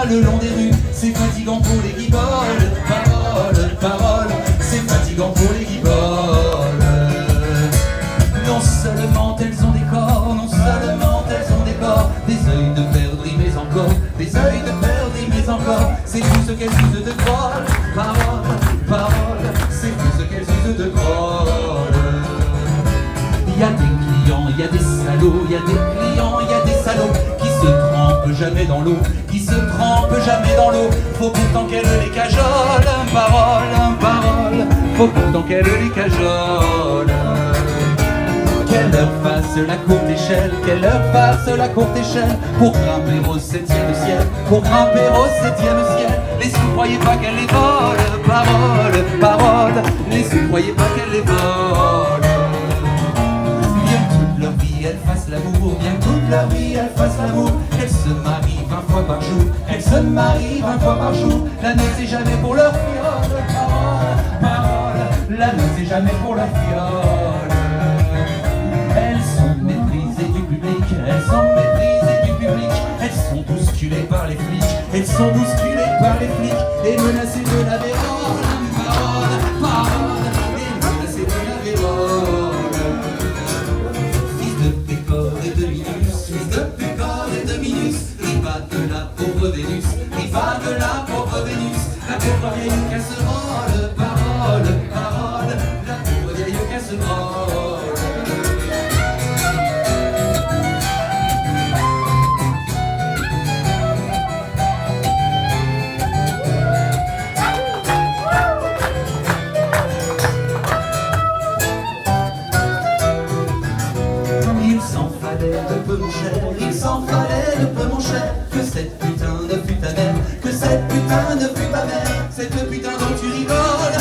le long des rues, c'est fatigant pour les guiboles. Parole, parole, c'est fatigant pour les guiboles. Non seulement elles ont des corps, non seulement elles ont des corps, des œils de perdrix mais encore, des œils de perdrix mais encore, c'est tout ce qu'elles usent de drôle. Parole, parole, c'est tout ce qu'elles usent de drôle. Il y a des clients, il y a des salauds, il y a des clients, il y a des salauds qui se trempent jamais dans l'eau, qui se trempent jamais dans l'eau. Faut pourtant qu'elle les cajole, parole, parole, faut pourtant qu'elle les cajole. Qu'elle leur fasse la courte échelle, qu'elle leur fasse la courte échelle pour grimper au 7e ciel, pour grimper au 7e ciel. Les sous, croyez pas qu'elle les vole, parole, parole, les sous, croyez pas qu'elle les vole. Bien toute leur vie elles fassent l'amour, bien toute leur vie elles fassent l'amour. Elles se marient 20 fois par jour, elles se marient 20 fois par jour. La noce c'est jamais pour leur fiole, parole, parole, la noce c'est jamais pour leur fiole. Elles sont méprisées du public, elles sont méprisées du public. Elles sont bousculées par les flics, elles sont bousculées par les flics et menacées de la vérole, parole, parole, et menacées de la vérole. Fils de Pécor et de Minus, fils de Pécor et de Minus, riva de la pauvre Vénus, riva de la pauvre Vénus, la pauvre vieille casserole, parole, parole, la pauvre vieille casserole. Il s'en fallait de peu mon cher, que cette putain ne fût ta mère, que cette putain ne fût ta mère, cette putain dont tu rigoles,